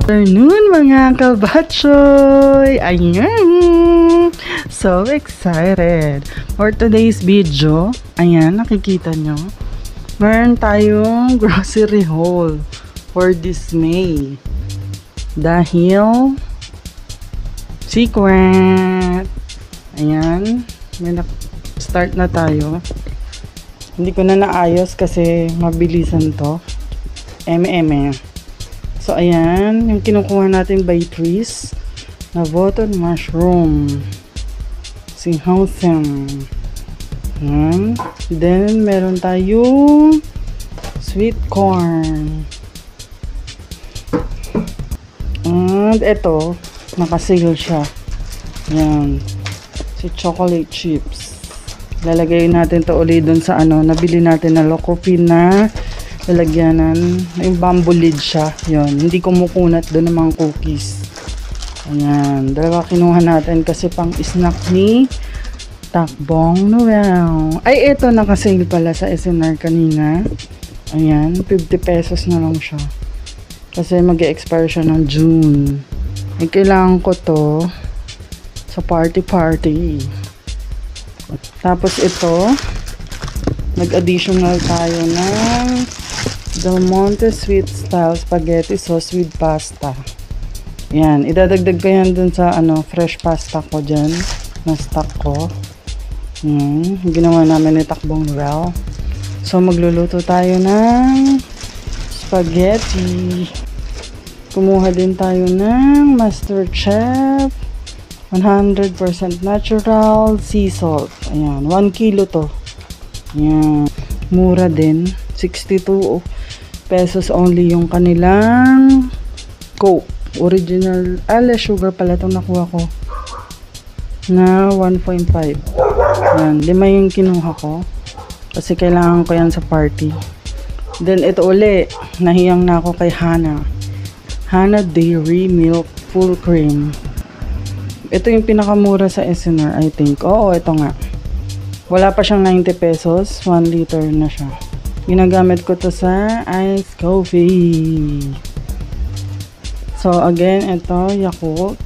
Afternoon mga kabatchoy! Ayan! So excited! For today's video, ayan, nakikita nyo, meron tayong grocery haul for this May. Dahil secret! Ayan, start na tayo. Hindi ko na naayos kasi mabilisan to. So, ayan, yung kinukuha natin by trees na button mushroom. Singhausen. Then, meron tayong sweet corn. And ito, nakasale siya. Ayan. Si chocolate chips. Lalagay natin to ulit dun sa nabili natin na Locofin na lalagyanan, yung bamboo lid siya. Yun, hindi kumukunat doon ng mga cookies. Ayan, dalawa kinuha natin kasi pang snack ni Takbong Noel. Ay, ito nakasale pala sa SNR kanina. Ayan, 50 pesos na lang siya. Kasi mag-expire siya ng June. Ay, kailangan ko to sa party. Tapos ito, nag-additional tayo ng Del Monte Sweet Style Spaghetti Sauce with Pasta. Yan, idadagdag ko yan dun sa fresh pasta ko dyan na stock ko. Ginawa namin ni Takbong Noel. So magluluto tayo ng spaghetti. Kumuha din tayo ng Master Chef 100% natural sea salt. Ayan, 1 kilo to. Ayan, mura din, 62 pesos only yung kanilang Coke. Original, less sugar pala itong nakuha ko na 1.5. Yan, 5 yung kinuha ko kasi kailangan ko yan sa party. Then ito uli, nahiyang na ako kay Hana Dairy Milk Full Cream. Ito yung pinakamura sa SNR, I think. Oo, ito nga. Wala pa siyang 90 pesos, 1 liter na siya. Ginagamit ko to sa iced coffee. So again, ito Yakult,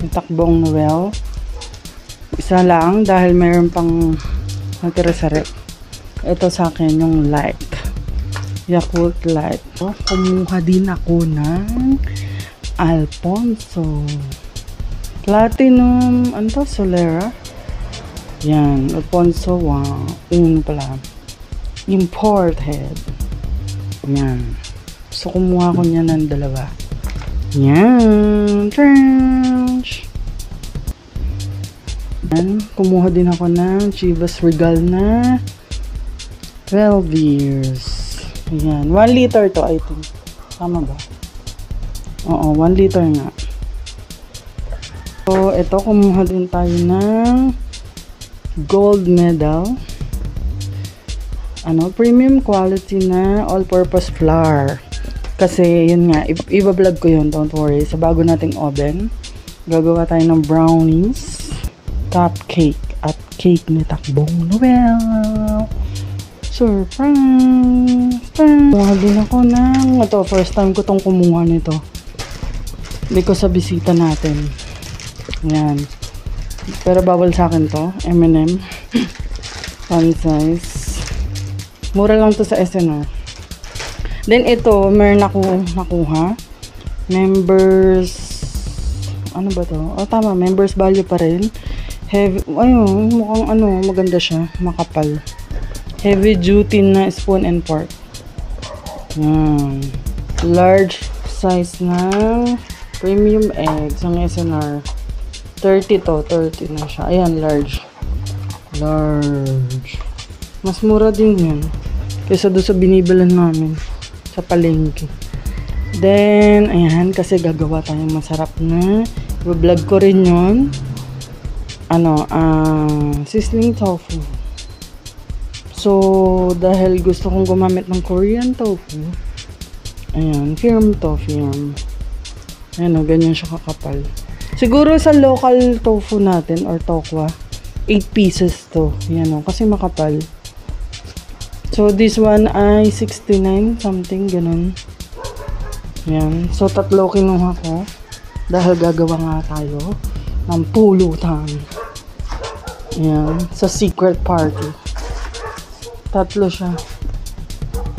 yung Takbong Noel. Isa lang dahil mayroon pang natira sa rep. Ito sa akin yung light, Yakult Light. So, kumuha din ako ng Alfonso Platinum, Solera. Yan, Alfonso, wow, pala. Imported. Yan. So, kumuha ko niya ng dalawa. Yan. Trench. Yan. Kumuha din ako ng Chivas Regal na 12 years. Yan. 1 liter to, I think. Tama ba? Oo, 1 liter nga. So, ito, kumuha din tayo ng gold medal. Premium quality na all-purpose flour. Kasi, yun nga, i-vlog ko yun, don't worry. Sa bago nating oven, gagawa tayo ng brownies, cupcake, at cake ni Takbong Noel. Surprise! Kumuha din ako ng, ito, first time ko tong kumuha nito. Hindi ko sa bisita natin. Yan. Pero bawal sa akin to, M&M. Fun size. Mura lang to sa SNR. Then ito, meron ako nakuha. Members, ano ba to? Oh, tama, members value pa rin. Heavy, ayun, mukhang maganda siya, makapal. Heavy duty na spoon and fork. Yan. Large size na premium eggs ang SNR. 30 to, 30 na siya. Ayan, large. Mas mura din yun kaysa doon sa binibilan namin sa palengke. Then, ayan, kasi gagawa tayong masarap na. I-vlog ko rin yun. Sizzling tofu. So, dahil gusto kong gumamit ng Korean tofu, ayan, firm to, firm. Ayan, ganyan siya kakapal. Siguro sa local tofu natin or tokwa, 8 pieces to. Ayan, kasi makapal. So, this one ay 69 something, ganun. Yan. So, 3 kinuha ko. Dahil gagawa nga tayo ng pulutan. Yan. Sa secret party. 3 siya.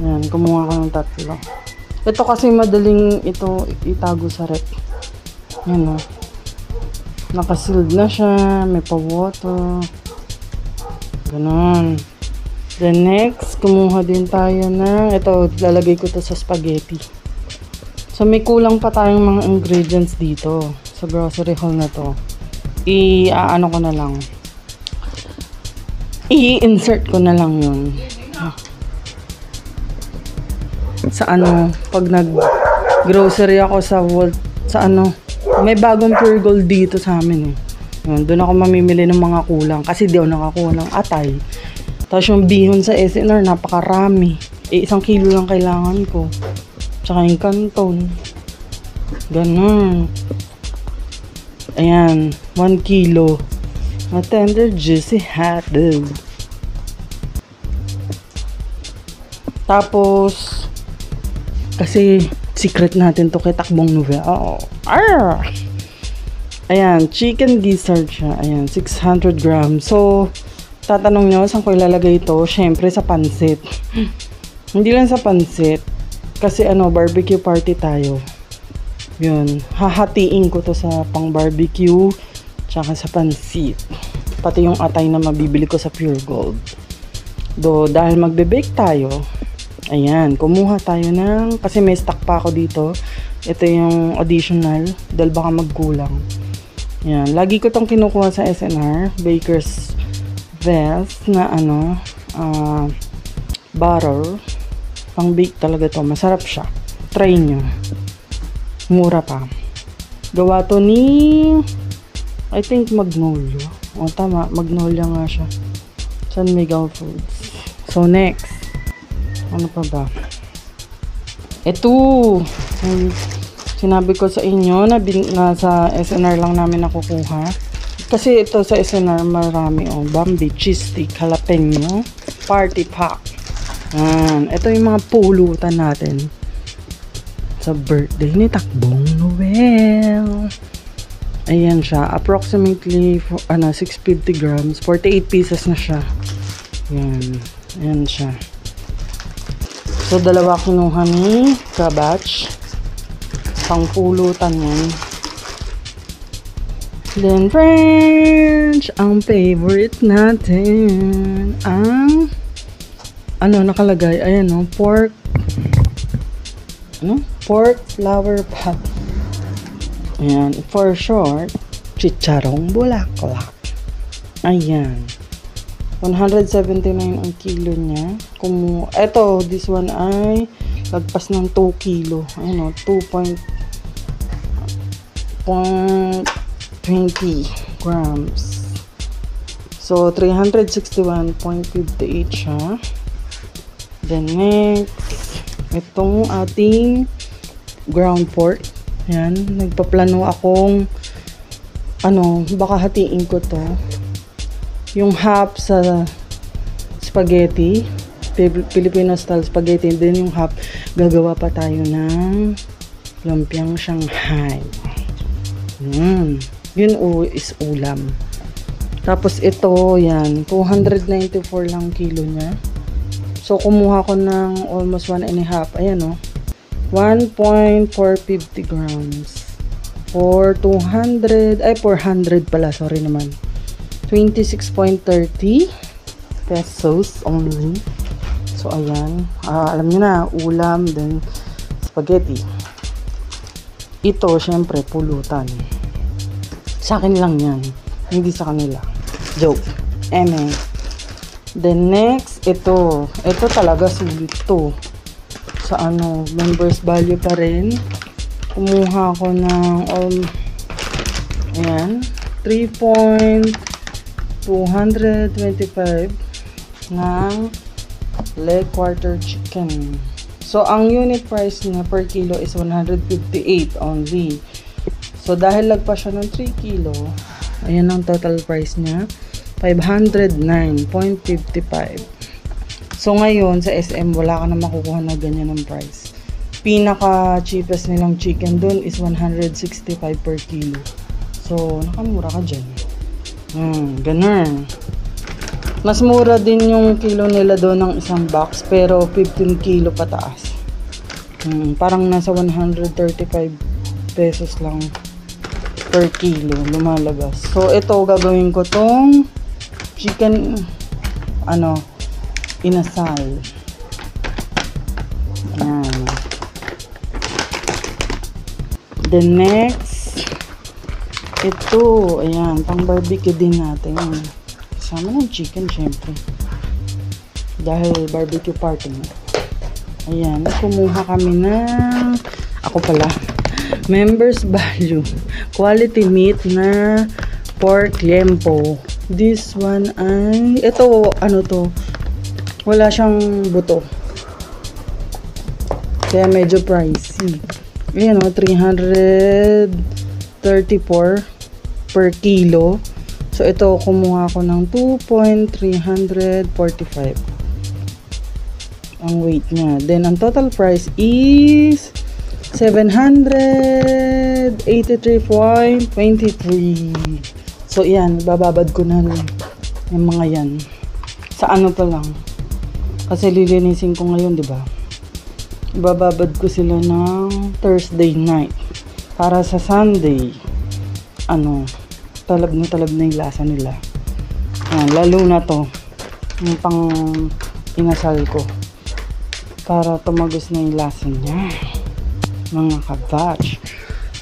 Yan. Kumuha ko ng 3. Ito kasi madaling ito itago sa rep. Yan o. Nakasealed na siya. May pa-water. Ganon. Then next, kumuha din tayo na, ito, lalagay ko to sa spaghetti. So, may kulang pa tayong mga ingredients dito sa grocery haul na to. I-ano ko na lang. I-insert ko na lang yun. Sa ano, pag nag-grocery ako sa ano, may bagong Pure Gold dito sa amin eh. Yun, doon ako mamimili ng mga kulang kasi di ako nakakuha ng atay. Tapos yung bihon sa SNR, napakarami. 1 kilo lang kailangan ko. Tsaka yung canton. Ganun. Ayan, 1 kilo. A tender, juicy hotdog. Tapos, kasi secret natin to kay Takbong Nubel. Oo. Arr! Ayan, chicken gizzard siya. Ayan, 600 grams. So, tatanong nyo, saan ko ilalagay ito? Syempre, sa pansit. Hindi lang sa pansit. Kasi ano, barbecue party tayo. Yun. Hahatiin ko to sa pang barbecue. Tsaka sa pansit. Pati yung atay na mabibili ko sa Pure Gold. Dahil magbe-bake tayo. Ayan, kumuha tayo ng, kasi may stock pa ako dito. Ito yung additional. Dahil baka magkulang. Ayan, lagi ko tong kinukuha sa SNR. Baker's Vest na ano, butter. Pang bake talaga to. Masarap siya. Try nyo. Mura pa. Gawa to ni, I think Magnolia. O tama, Magnolia nga siya. San Miguel Foods. So next. Ano pa ba? Ito. Sinabi ko sa inyo na sa SNR lang namin nakukuha. Kasi ito sa SNR marami Bambi, cheese stick, jalapeno, party pack. Ito yung mga pulutan natin sa birthday ni Takbong Noel. Ayan siya. Approximately 650 grams. 48 pieces na siya. Ayan. Ayan siya. So, 2 kinuha ni Kabatch. Pangpulutan yan. Then, French, ang favorite natin, ang, nakalagay, ayan pork, pork flower patty. Ayan, for short, chicharong bulaklak. Ayan. 179 ang kilo niya. Eto, this one ay lagpas ng 2 kilo. Ayan 2.20 grams. So, 361.58 siya. Then next, itong ating ground pork. Ayan, nagpaplano akong baka hatiin ko to. Yung half sa spaghetti, Filipino style spaghetti, and then yung half gagawa pa tayo ng lumpiang Shanghai. Yun is ulam. Tapos ito, yan, 294 lang kilo niya. So kumuha ko ng almost 1.5. Ayan 1.450 grams for 400 pala, sorry naman. 26.30 pesos only. So, ayan. Alam nyo na, ulam, then spaghetti. Ito, syempre, pulutan. Sa akin lang yan. Hindi sa kanila. Joke. Then, next, ito. Ito talaga sulit to. Sa members value pa rin. Kumuha ko ng, ayan, 3.225 ng leg quarter chicken. So, ang unit price niya per kilo is 158 only. So, dahil lagpas siya ng 3 kilo, ayan ang total price niya, 509.55. So, ngayon, sa SM, wala ka na makukuha na ganyan ng price. pinaka cheapest nilang chicken dun is 165 per kilo. So, nakamura ka dyan. Ganun. Mas mura din yung kilo nila doon ng isang box, pero 15 kilo pataas. Parang nasa 135 pesos lang per kilo lumalabas. So, ito gagawin ko tong chicken, inasal. Ayan. The next, ito, ayan, pang barbecue din natin. Kasama ng chicken, syempre. Dahil barbecue party na. Ayan, kumuha kami ng, ako pala, members value. Quality meat na pork lempo. This one ay, ito, wala siyang buto. Kaya medyo pricey. Ayan o, 334 per kilo. So, ito, kumuha ko ng 2.345 ang weight niya. Then, ang total price is 783.23. So, yan, bababad ko na yung mga yan. Sa to lang. Kasi lilinisin ko ngayon, di ba? Bababad ko sila ng Thursday night para sa Sunday talab na yung lasa nila. Lalo na to yung pang inasal ko para tumagos na yung lasa niya, mga kabatch.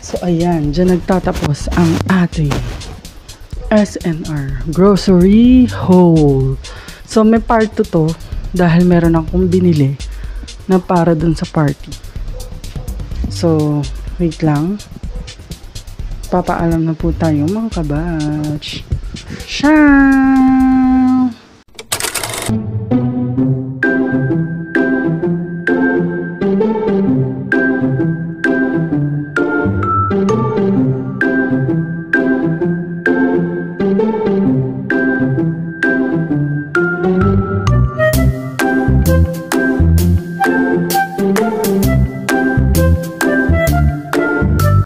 So ayan, dyan nagtatapos ang ating SNR grocery haul. So may part 2 to dahil meron akong binili na para dun sa party. So, wait lang. Papaalam na po tayo mga kabatch. Shaan!